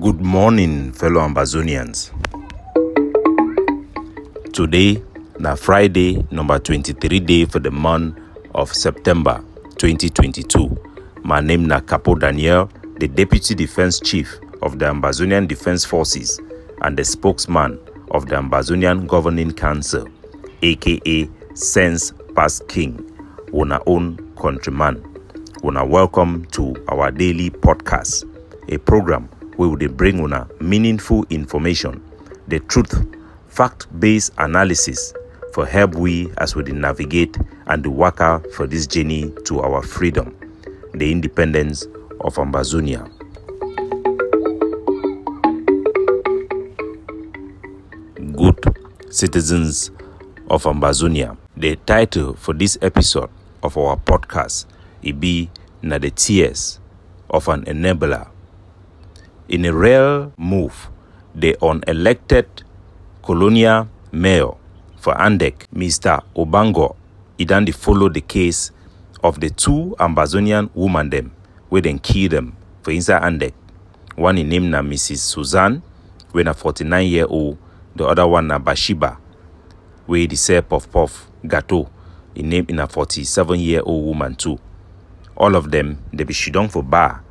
Good morning, fellow Ambazonians. Today, na Friday, number 23 day for the month of September 2022. My name na Capo Daniel, the Deputy Defense Chief of the Ambazonian Defense Forces and the spokesman of the Ambazonian Governing Council, aka Sense Past King, una own countryman. Una welcome to our daily podcast, a program where we bring una meaningful information, the truth, fact-based analysis for help we as we navigate and work out for this journey to our freedom, the independence of Ambazonia. Good citizens of Ambazonia. The title for this episode of our podcast be na the tears of an enabler. In a rare move, the unelected colonial mayor for Andek, Mr. Obango, he done follow the case of the two Ambazonian women them, where then kill them for inside Andek. One in name na Mrs. Suzanne, when a 49-year-old, the other one na Bashiba, where the say Puff Gato, in name in a 47-year-old woman too. All of them, they be shidong for bar.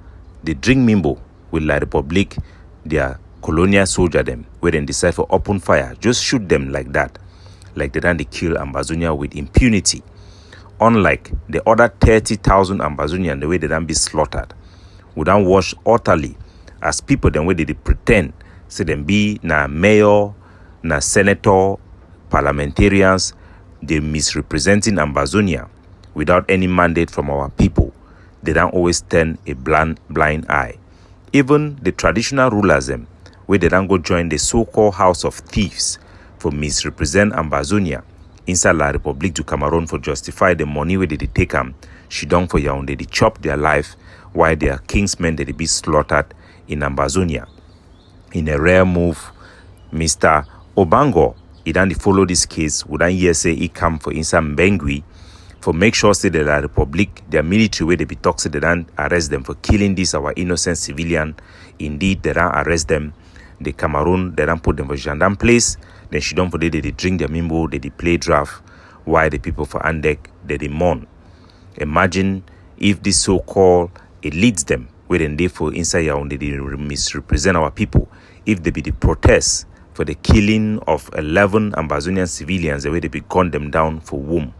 They drink mimbo with La Republic, their colonial soldier them, where then decide for open fire, just shoot them like that. Like they done they kill Ambazonia with impunity. Unlike the other 30,000 Ambazonian, the way they done be slaughtered. We don't watch utterly as people them where they pretend, say them be na mayor, na senator, parliamentarians, they misrepresenting Ambazonia without any mandate from our people. They don't always turn a blind eye. Even the traditional rulers them, where they don't go join the so-called House of Thieves for misrepresent Ambazonia inside La Republique du Cameroon for justify the money where they take them, she done for Yaoundé, they chop their life while their kingsmen they be slaughtered in Ambazonia. In a rare move, Mr. Obango, he done follow this case, would then hear say he come for inside Mbengui for make sure say the La Republique, their military where they be toxic, they don't arrest them for killing this our innocent civilian. Indeed, they don't arrest them. The Cameroon, they don't put them for gendarme place. Then she don't for they drink their mimbo, they play draft, while the people for Andek, they mourn. Imagine if this so-called it leads them, where then they for inside Yaoundé, they misrepresent our people. If they be the protests for the killing of 11 Ambazonian civilians, the way they be gunned them down for womb,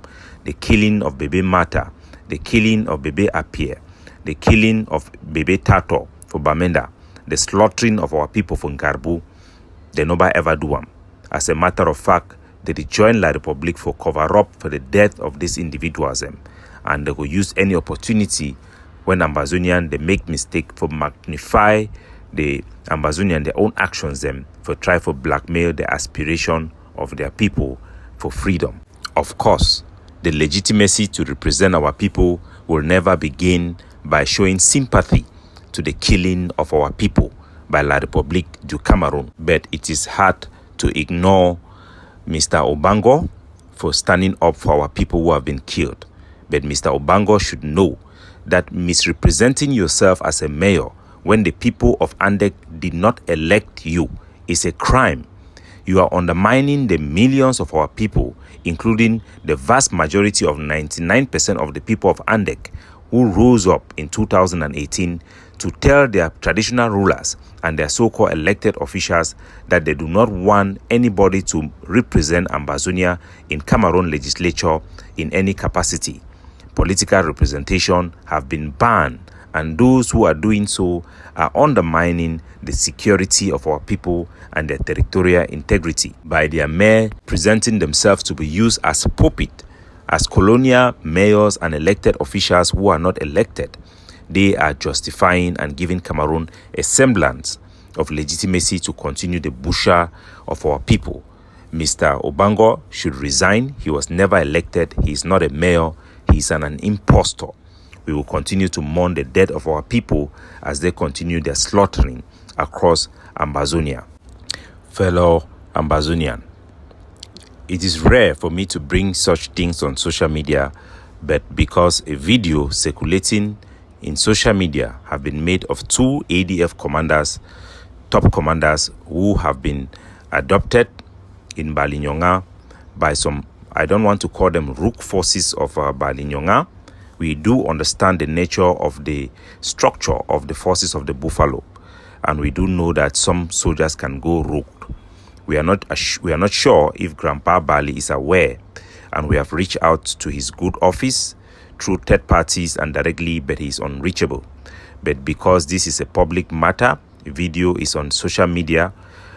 the killing of Bebe Mata, the killing of Bebe Appier, the killing of Bebe Tato for Bamenda, the slaughtering of our people for Ngarbu, they never ever do them. As a matter of fact, they join La Republique for cover up for the death of these individuals, and they will use any opportunity when Ambazonian they make mistake for magnify the Ambazonian their own actions them for try for blackmail the aspiration of their people for freedom. Of course, the legitimacy to represent our people will never begin by showing sympathy to the killing of our people by La Republique du Cameroon. But it is hard to ignore Mr. Obango for standing up for our people who have been killed. But Mr. Obango should know that misrepresenting yourself as a mayor when the people of Andek did not elect you is a crime. You are undermining the millions of our people, including the vast majority of 99% of the people of Andek who rose up in 2018 to tell their traditional rulers and their so-called elected officials that they do not want anybody to represent Ambazonia in Cameroon legislature in any capacity. Political representation have been banned, and those who are doing so are undermining the security of our people and their territorial integrity by their mere presenting themselves to be used as puppet, as colonial mayors and elected officials who are not elected. They are justifying and giving Cameroon a semblance of legitimacy to continue the butcher of our people. Mr. Obango should resign. He was never elected. He is not a mayor. He is an impostor. We will continue to mourn the death of our people as they continue their slaughtering across Ambazonia. Fellow Ambazonian, it is rare for me to bring such things on social media, but because a video circulating in social media have been made of two ADF commanders top commanders who have been adopted in Bali Nyonga by some, I don't want to call them Rook Forces of Bali Nyonga. We do understand the nature of the structure of the forces of the Buffalo, and we do know that some soldiers can go rogue. We are not sure if Grandpa Bali is aware, and we have reached out to his good office through third parties and directly, but he is unreachable. But because this is a public matter, video is on social media,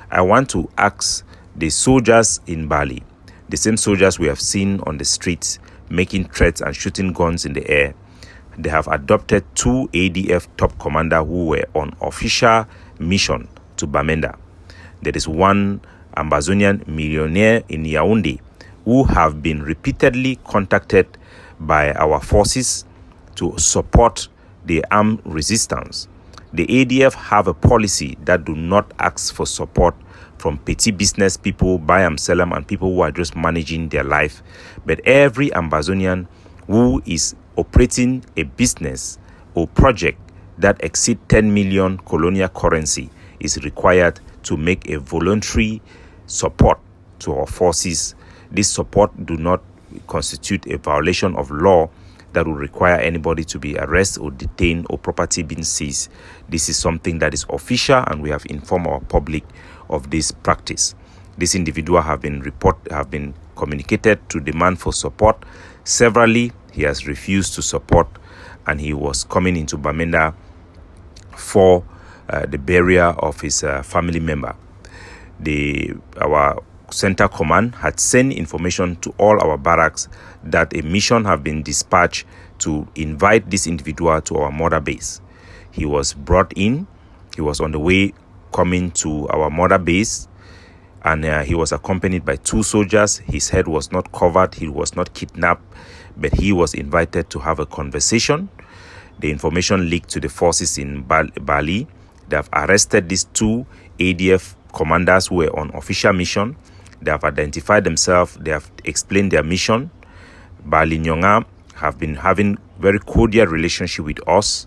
I want to ask the soldiers in Bali, the same soldiers we have seen on the streets making threats and shooting guns in the air. They have adopted 2 ADF top commanders who were on official mission to Bamenda. There is one Ambazonian millionaire in Yaoundé who have been repeatedly contacted by our forces to support the armed resistance. The ADF have a policy that do not ask for support from petty business people, Bayam Selam, and people who are just managing their life. But every Ambazonian who is operating a business or project that exceed 10 million colonial currency is required to make a voluntary support to our forces. This support do not constitute a violation of law that will require anybody to be arrested or detained or property being seized. This is something that is official, and we have informed our public of this practice. This individual have been communicated to demand for support. Severally, he has refused to support, and he was coming into Bamenda for the burial of his family member. Our Center Command had sent information to all our barracks that a mission have been dispatched to invite this individual to our mother base. He was brought in. He was on the way coming to our mother base, and he was accompanied by 2 soldiers. His head was not covered. He was not kidnapped, but he was invited to have a conversation. The information leaked to the forces in Bali. They have arrested these 2 ADF commanders who were on official mission. They have identified themselves. They have explained their mission. Bali Nyonga have been having very cordial relationship with us.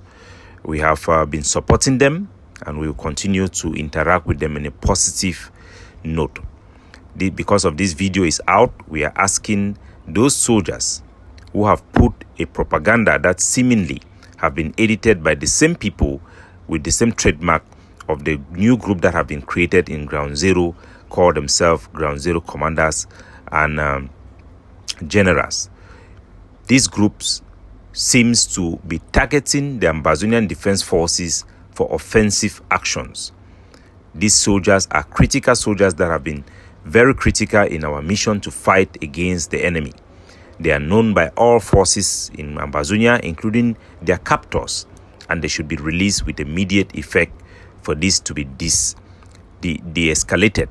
We have been supporting them, and we will continue to interact with them in a positive note. Because of this video is out, we are asking those soldiers who have put a propaganda that seemingly have been edited by the same people with the same trademark of the new group that have been created in Ground Zero, call themselves Ground Zero Commanders and Generals. These groups seems to be targeting the Ambazonian Defense Forces for offensive actions. These soldiers are critical soldiers that have been very critical in our mission to fight against the enemy. They are known by all forces in Ambazonia, including their captors, and they should be released with immediate effect for this to be de-escalated.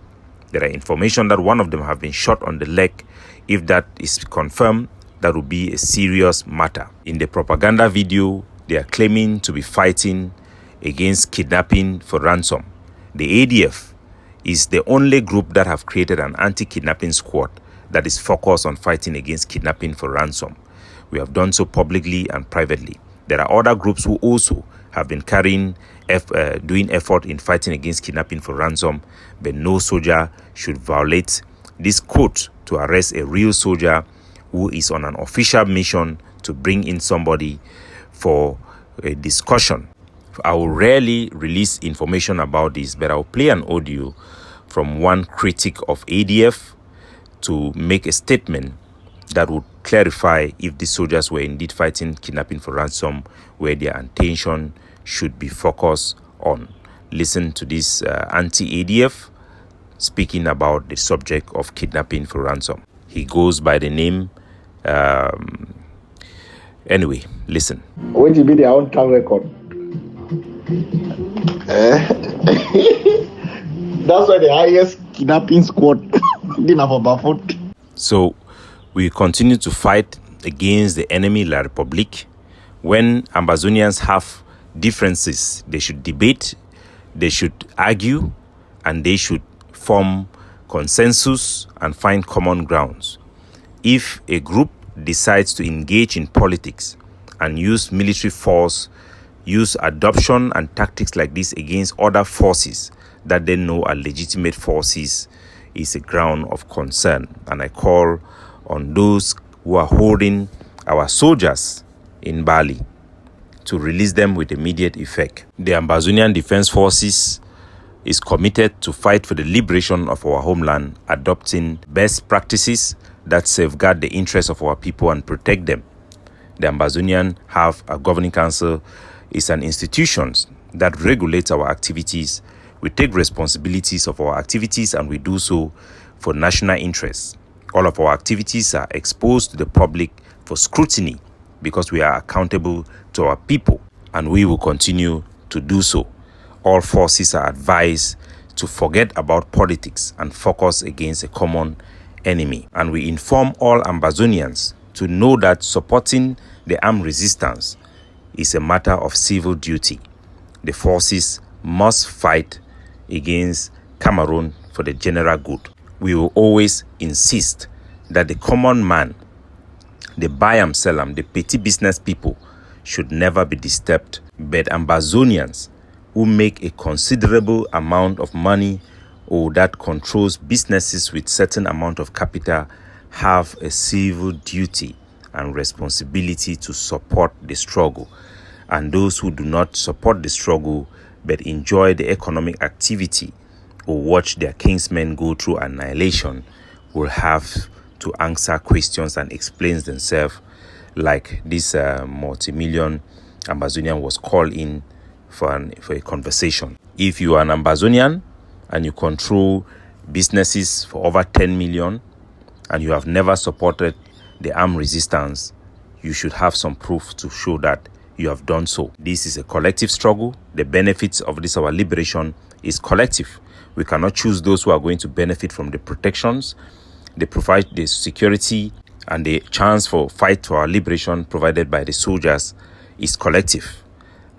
There are information that one of them have been shot on the leg. If that is confirmed, that will be a serious matter. In the propaganda video, they are claiming to be fighting against kidnapping for ransom. The ADF is the only group that have created an anti-kidnapping squad that is focused on fighting against kidnapping for ransom. We have done so publicly and privately. There are other groups who also have been doing effort in fighting against kidnapping for ransom, but no soldier should violate this code to arrest a real soldier who is on an official mission to bring in somebody for a discussion. I will rarely release information about this, but I'll play an audio from one critic of ADF to make a statement that would clarify if the soldiers were indeed fighting kidnapping for ransom, where their attention should be focused on. Listen to this anti-ADF speaking about the subject of kidnapping for ransom. He goes by the name. Anyway, listen. When you be their own track record. That's why the highest kidnapping squad didn't have a buffer. So we continue to fight against the enemy, La Republique. When Ambazonians have differences, they should debate, they should argue, and they should form consensus and find common grounds. If a group decides to engage in politics and use military force, use adoption and tactics like this against other forces that they know are legitimate forces is a ground of concern. And I call on those who are holding our soldiers in Bali to release them with immediate effect. The Ambazonian Defense Forces is committed to fight for the liberation of our homeland, adopting best practices that safeguard the interests of our people and protect them. The Ambazonian have a governing council. It's an institution that regulates our activities. We take responsibilities of our activities and we do so for national interests. All of our activities are exposed to the public for scrutiny because we are accountable to our people, and we will continue to do so. All forces are advised to forget about politics and focus against a common enemy. And we inform all Ambazonians to know that supporting the armed resistance is a matter of civil duty. The forces must fight against Cameroon for the general good. We will always insist that the common man, the buy and sell, the petty business people should never be disturbed. But Ambazonians who make a considerable amount of money or that controls businesses with certain amount of capital have a civil duty and responsibility to support the struggle. And those who do not support the struggle but enjoy the economic activity or watch their kinsmen go through annihilation will have to answer questions and explain themselves, like this multi-million Ambazonian was called in for a conversation. If you are an Ambazonian and you control businesses for over 10 million and you have never supported the armed resistance, you should have some proof to show that you have done so. This is a collective struggle. The benefits of this, our liberation, is collective. We cannot choose those who are going to benefit from the protections. They provide the security and the chance for fight for our liberation provided by the soldiers is collective,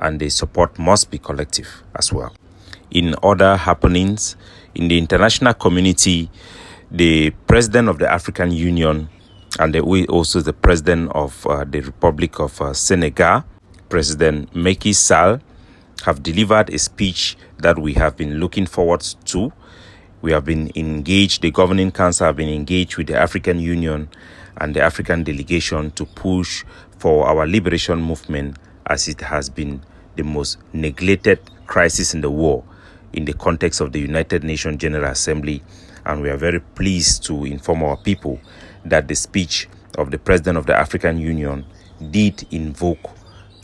and the support must be collective as well. In other happenings in the international community, the President of the African Union and also the President of the Republic of Senegal, President Macky Sall, have delivered a speech that we have been looking forward to. We have been engaged, the Governing Council have been engaged with the African Union and the African delegation to push for our liberation movement, as it has been the most neglected crisis in the world in the context of the United Nations General Assembly. And we are very pleased to inform our people that the speech of the President of the African Union did invoke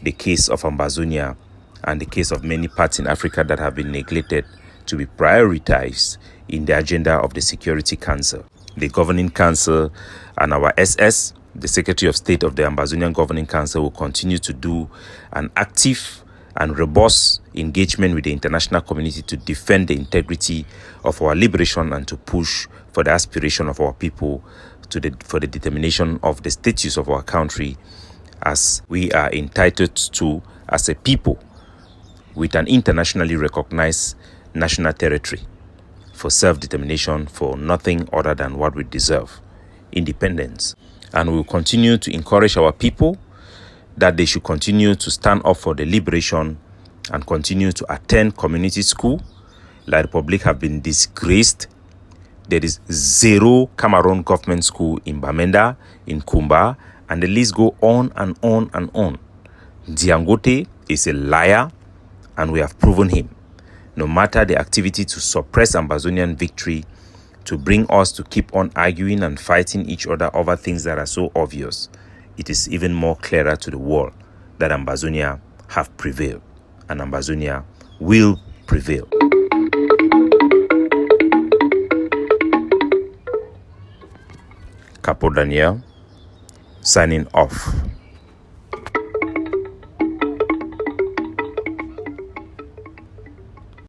the case of Ambazonia and the case of many parts in Africa that have been neglected to be prioritized in the agenda of the Security Council. The Governing Council and our SS, the Secretary of State of the Ambazonian Governing Council, will continue to do an active and robust engagement with the international community to defend the integrity of our liberation and to push for the aspiration of our people for the determination of the status of our country as we are entitled to as a people with an internationally recognized national territory for self-determination for nothing other than what we deserve, independence. And we will continue to encourage our people that they should continue to stand up for the liberation and continue to attend community school. La Republic have been disgraced. There is 0 Cameroon government school in Bamenda, in Kumba, and the list go on and on and on. Diangote is a liar, and we have proven him. No matter the activity to suppress Ambazonian victory, to bring us to keep on arguing and fighting each other over things that are so obvious, it is even more clearer to the world that Ambazonia have prevailed, and Ambazonia will prevail. Capo Daniel, signing off.